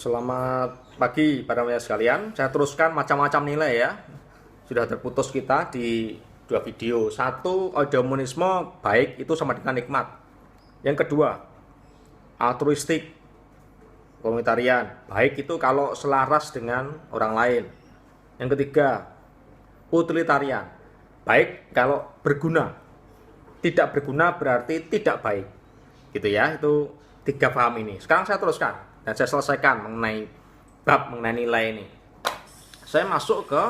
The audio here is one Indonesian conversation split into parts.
Selamat pagi para pemirsa sekalian. Saya teruskan macam-macam nilai ya. Sudah terputus kita di dua video. Satu, eudaimonisme baik itu sama dengan nikmat. Yang kedua, altruistik, komunitarian. Baik itu kalau selaras dengan orang lain. Yang ketiga, utilitarian. Baik kalau berguna. Tidak berguna berarti tidak baik. Gitu ya, itu tiga paham ini. Sekarang saya teruskan dan saya selesaikan mengenai bab mengenai nilai ini. Saya masuk ke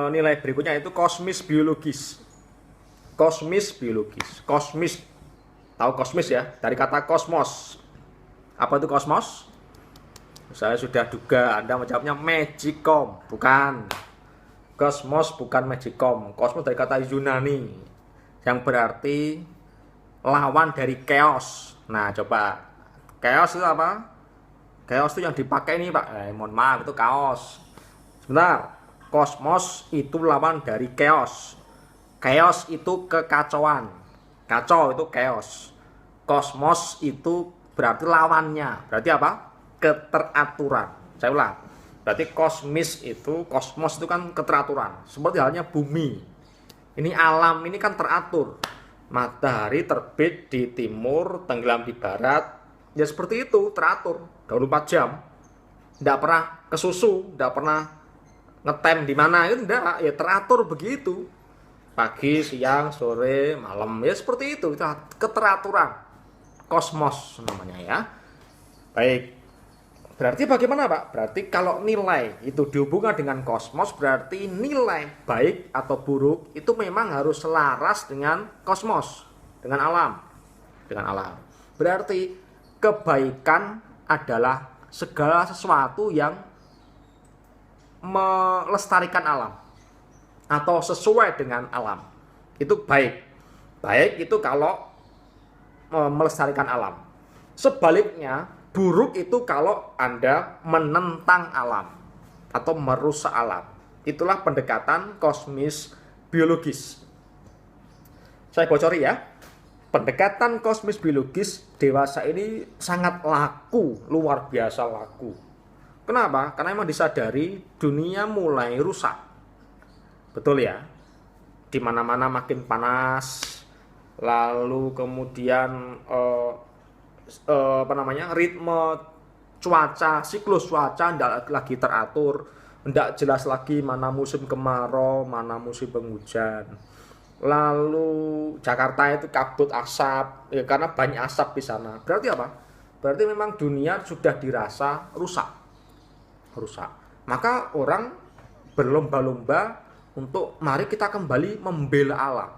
nilai berikutnya, itu kosmis biologis. Kosmis biologis. Kosmis, tahu kosmis ya? Dari kata kosmos. Apa itu kosmos? Saya sudah duga Anda menjawabnya magicom. Bukan. Kosmos bukan magicom. Kosmos dari kata Yunani yang berarti lawan dari chaos. Nah, coba chaos itu apa? Chaos itu yang dipakai ini, Pak. Mohon maaf, itu kaos. Sebentar. Kosmos itu lawan dari chaos. Chaos itu kekacauan. Kacau itu chaos. Kosmos itu berarti lawannya. Berarti apa? Keteraturan. Saya ulang. Berarti kosmis itu, kosmos itu kan keteraturan. Seperti halnya bumi. Ini alam ini kan teratur. Matahari terbit di timur, tenggelam di barat. Ya seperti itu, teratur. 24 jam. Tidak pernah kesusu, tidak pernah ngetem di mana, itu enggak, ya teratur begitu. Pagi, siang, sore, malam, ya seperti itu keteraturan. Kosmos namanya ya. Baik. Berarti bagaimana, Pak? Berarti kalau nilai itu dihubungkan dengan kosmos, berarti nilai baik atau buruk itu memang harus selaras dengan kosmos, dengan alam. Dengan alam. Berarti kebaikan adalah segala sesuatu yang melestarikan alam atau sesuai dengan alam. Itu baik. Baik itu kalau melestarikan alam. Sebaliknya, buruk itu kalau Anda menentang alam atau merusak alam. Itulah pendekatan kosmis biologis. Saya bocori ya. Pendekatan kosmis biologis dewasa ini sangat laku, luar biasa laku. Kenapa? Karena memang disadari dunia mulai rusak. Betul ya? Di mana-mana makin panas, lalu kemudian ritme cuaca, siklus cuaca tidak lagi teratur, tidak jelas lagi mana musim kemarau, mana musim penghujan. Lalu Jakarta itu kabut asap, ya karena banyak asap di sana. Berarti apa? Berarti memang dunia sudah dirasa rusak. Maka orang berlomba-lomba untuk mari kita kembali membela alam.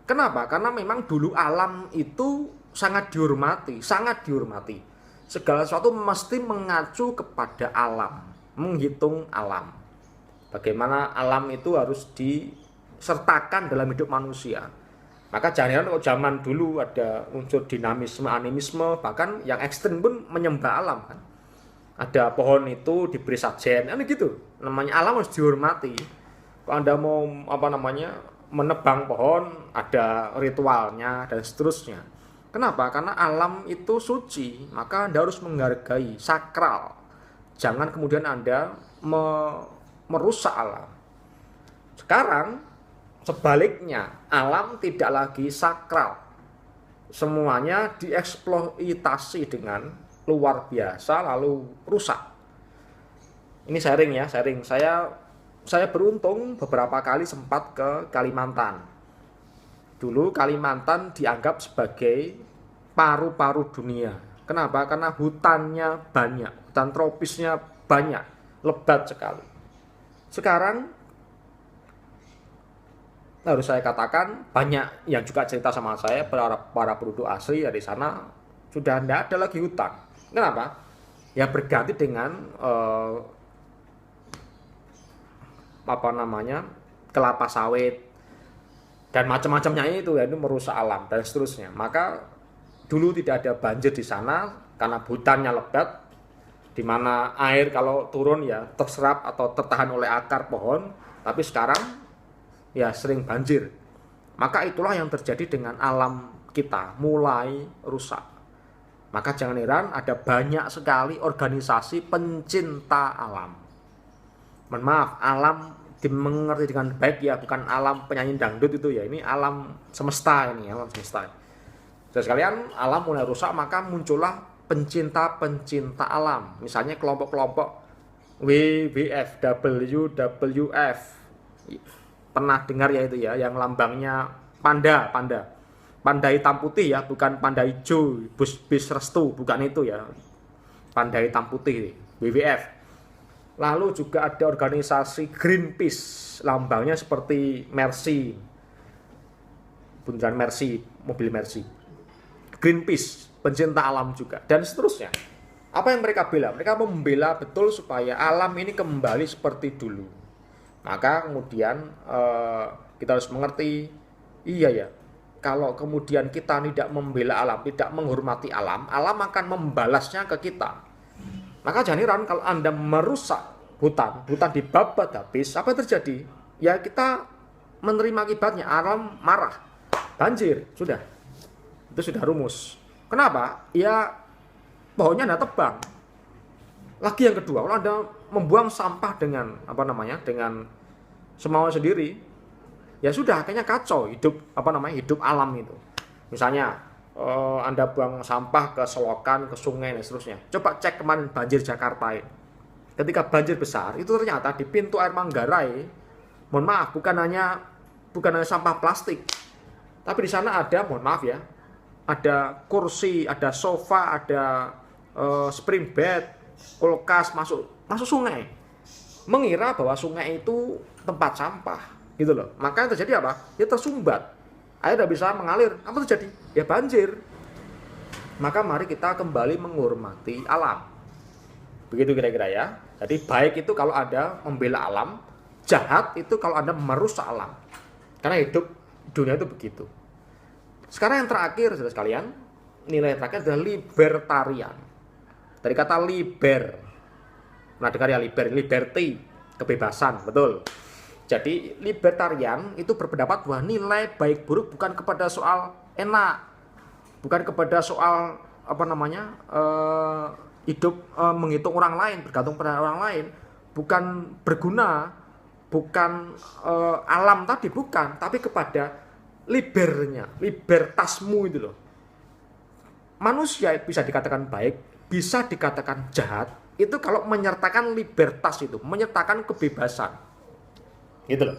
Kenapa? Karena memang dulu alam itu sangat dihormati. Segala sesuatu mesti mengacu kepada alam, menghitung alam. Bagaimana alam itu harus disertakan dalam hidup manusia. Maka jangan kalau zaman dulu ada unsur dinamisme, animisme, bahkan yang ekstrem pun menyembah alam kan. Ada pohon itu diberi sajen, gitu. Namanya alam harus dihormati. Kalau Anda mau menebang pohon, ada ritualnya dan seterusnya. Kenapa? Karena alam itu suci, maka Anda harus menghargai, sakral. Jangan kemudian Anda merusak alam. Sekarang sebaliknya, alam tidak lagi sakral. Semuanya dieksploitasi dengan luar biasa lalu rusak. Ini sharing ya. Saya beruntung beberapa kali sempat ke Kalimantan. Dulu Kalimantan dianggap sebagai paru-paru dunia. Kenapa? Karena hutannya banyak, hutan tropisnya banyak, lebat sekali. Sekarang harus saya katakan banyak yang juga cerita sama saya, para penduduk asli dari sana sudah tidak ada lagi hutan. Kenapa? Ya berganti dengan kelapa sawit dan macam-macamnya itu merusak alam dan seterusnya. Maka dulu tidak ada banjir di sana karena hutannya lebat, di mana air kalau turun ya terserap atau tertahan oleh akar pohon. Tapi sekarang ya sering banjir. Maka itulah yang terjadi dengan alam kita, mulai rusak. Maka jangan heran ada banyak sekali organisasi pencinta alam. Mohon maaf, alam dimengerti dengan baik ya, bukan alam penyanyi dangdut itu ya. Ini alam semesta ini, alam semesta. Jadi sekalian, alam mulai rusak maka muncullah pencinta-pencinta alam. Misalnya kelompok-kelompok WWF, WWF. Pernah dengar ya itu ya, yang lambangnya panda. Panda hitam putih ya, bukan panda hijau, bis restu, bukan itu ya. Panda hitam putih, WWF. Lalu juga ada organisasi Greenpeace, lambangnya seperti Mercy. Bundaran Mercy, mobil Mercy. Greenpeace, pencinta alam juga, dan seterusnya. Apa yang mereka bela? Mereka membela betul supaya alam ini kembali seperti dulu. Maka kemudian kita harus mengerti, iya ya, kalau kemudian kita tidak membela alam, tidak menghormati alam, alam akan membalasnya ke kita. Maka jangan heran kalau Anda merusak hutan dibabat habis, apa yang terjadi? Ya kita menerima akibatnya, alam marah, banjir, sudah. Itu sudah rumus. Kenapa? Ya pohonnya Anda tebang. Lagi yang kedua, kalau Anda membuang sampah dengan dengan semaunya sendiri, ya sudah, kayaknya kacau hidup hidup alam itu. Misalnya Anda buang sampah ke selokan, ke sungai dan seterusnya. Coba cek kemarin banjir Jakarta ini. Ketika banjir besar, itu ternyata di pintu air Manggarai, mohon maaf, bukan hanya sampah plastik, tapi di sana ada, mohon maaf ya, ada kursi, ada sofa, ada spring bed, kulkas masuk sungai, mengira bahwa sungai itu tempat sampah, gitu loh. Maka yang terjadi apa? Ya tersumbat, air tidak bisa mengalir. Apa terjadi? Ya banjir. Maka mari kita kembali menghormati alam. Begitu kira-kira ya. Jadi baik itu kalau Anda membela alam, jahat itu kalau Anda merusak alam. Karena hidup dunia itu begitu. Sekarang yang terakhir, saudara sekalian, nilai yang terakhir adalah libertarian. Dari kata liber. Nah, dengar ya, liberty, kebebasan, betul. Jadi libertarian itu berpendapat bahwa nilai baik buruk bukan kepada soal enak, bukan kepada soal hidup menghitung orang lain, bergantung pada orang lain, bukan berguna, bukan alam tadi, bukan, tapi kepada libertasmu itu loh. Manusia bisa dikatakan baik, bisa dikatakan jahat, itu kalau menyertakan libertas itu, menyertakan kebebasan. Gitu loh.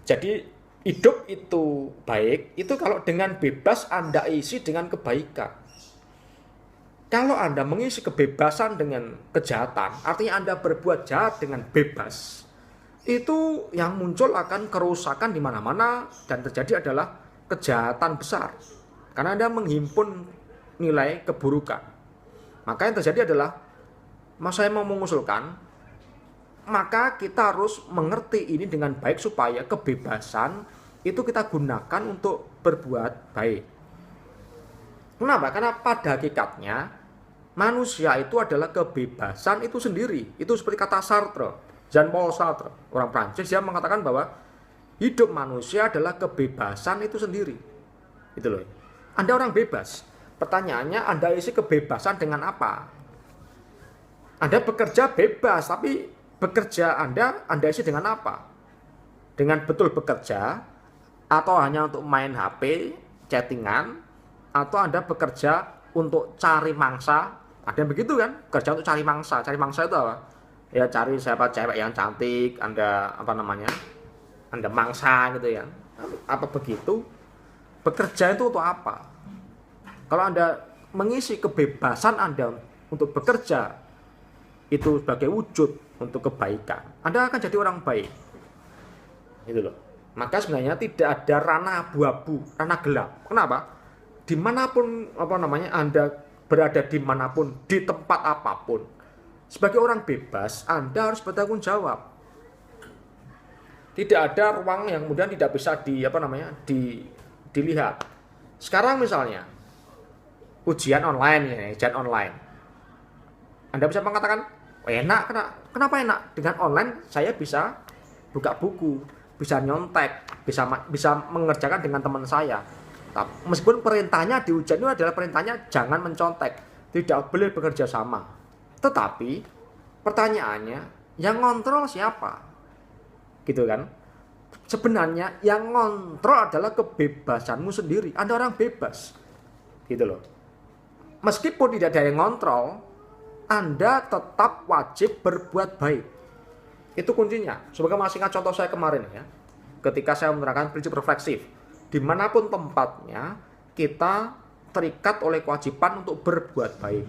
Jadi hidup itu baik, itu kalau dengan bebas Anda isi dengan kebaikan. Kalau Anda mengisi kebebasan dengan kejahatan, artinya Anda berbuat jahat dengan bebas, itu yang muncul akan kerusakan di mana-mana dan terjadi adalah kejahatan besar. Karena Anda menghimpun nilai keburukan. Maka yang terjadi adalah, saya mau mengusulkan, maka kita harus mengerti ini dengan baik supaya kebebasan itu kita gunakan untuk berbuat baik. Kenapa? Karena pada hakikatnya manusia itu adalah kebebasan itu sendiri. Itu seperti kata Sartre, Jean-Paul Sartre, orang Prancis, dia mengatakan bahwa hidup manusia adalah kebebasan itu sendiri. Itu loh. Anda orang bebas. Pertanyaannya, Anda isi kebebasan dengan apa? Anda bekerja bebas, tapi bekerja Anda isi dengan apa? Dengan betul bekerja, atau hanya untuk main HP, chattingan, atau Anda bekerja untuk cari mangsa? Ada yang begitu kan? Kerja untuk cari mangsa. Cari mangsa itu apa? Ya cari siapa cewek yang cantik, Anda Anda mangsa gitu ya. Apa begitu? Bekerja itu untuk apa? Kalau Anda mengisi kebebasan Anda untuk bekerja itu sebagai wujud untuk kebaikan, Anda akan jadi orang baik. Itu loh. Maka sebenarnya tidak ada ranah abu-abu, ranah gelap. Kenapa? Dimanapun Anda berada, dimanapun, di tempat apapun, sebagai orang bebas Anda harus bertanggung jawab. Tidak ada ruang yang kemudian tidak bisa dilihat. Sekarang misalnya ujian online. Anda bisa mengatakan, enak, kenapa enak? Dengan online saya bisa buka buku, bisa nyontek, bisa mengerjakan dengan teman saya. Meskipun perintahnya di ujian itu adalah perintahnya jangan mencontek, tidak boleh bekerja sama. Tetapi pertanyaannya, yang ngontrol siapa? Gitu kan? Sebenarnya yang ngontrol adalah kebebasanmu sendiri. Anda orang bebas. Gitu loh. Meskipun tidak ada yang ngontrol, Anda tetap wajib berbuat baik. Itu kuncinya. Semoga masih ingat contoh saya kemarin ya. Ketika saya menerangkan prinsip refleksif. Dimanapun tempatnya, kita terikat oleh kewajiban untuk berbuat baik.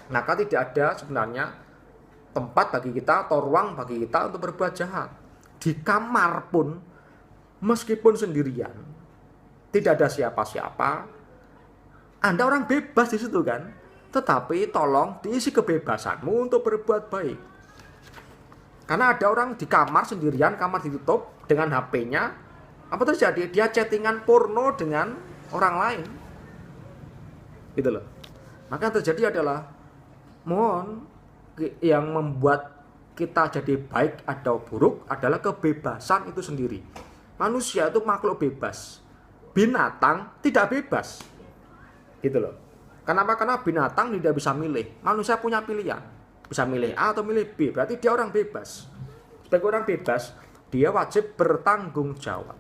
Maka tidak ada sebenarnya tempat bagi kita atau ruang bagi kita untuk berbuat jahat. Di kamar pun, meskipun sendirian, tidak ada siapa-siapa, Anda orang bebas di situ kan. Tetapi tolong diisi kebebasanmu untuk berbuat baik. Karena ada orang di kamar sendirian, kamar ditutup dengan HP-nya, apa terjadi? Dia chattingan porno dengan orang lain. Gitu loh. Maka yang terjadi adalah, mohon, yang membuat kita jadi baik atau buruk adalah kebebasan itu sendiri. Manusia itu makhluk bebas. Binatang tidak bebas. Gitu loh. Kenapa? Karena binatang tidak bisa milih. Manusia punya pilihan. Bisa milih A atau milih B. Berarti dia orang bebas. Sebagai orang bebas, dia wajib bertanggung jawab.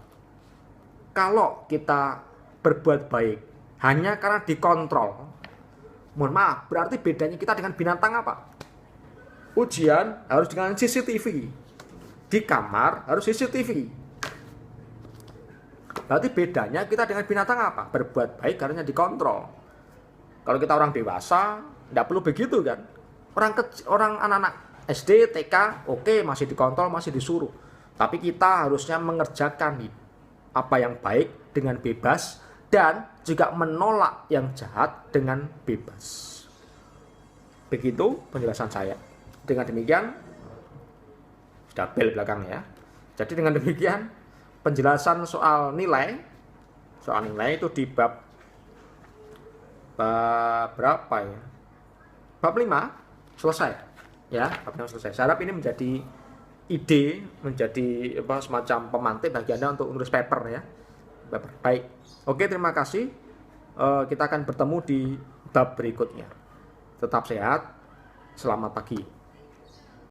Kalau kita berbuat baik hanya karena dikontrol, mohon maaf, berarti bedanya kita dengan binatang apa? Ujian harus dengan CCTV. Di kamar harus CCTV. Berarti bedanya kita dengan binatang apa? Berbuat baik karena dikontrol. Kalau kita orang dewasa, tidak perlu begitu kan? Orang anak-anak SD, TK, oke, masih dikontrol, masih disuruh. Tapi kita harusnya mengerjakan apa yang baik dengan bebas dan juga menolak yang jahat dengan bebas. Begitu penjelasan saya. Dengan demikian, sudah bel belakang ya. Jadi dengan demikian, penjelasan soal nilai itu di bab berapa ya? Bab 5 selesai ya, bab 5 selesai. Saya harap ini menjadi ide, menjadi semacam pemantik bagi Anda untuk menulis paper ya. Paper. Baik. Oke, terima kasih. Kita akan bertemu di bab berikutnya. Tetap sehat. Selamat pagi.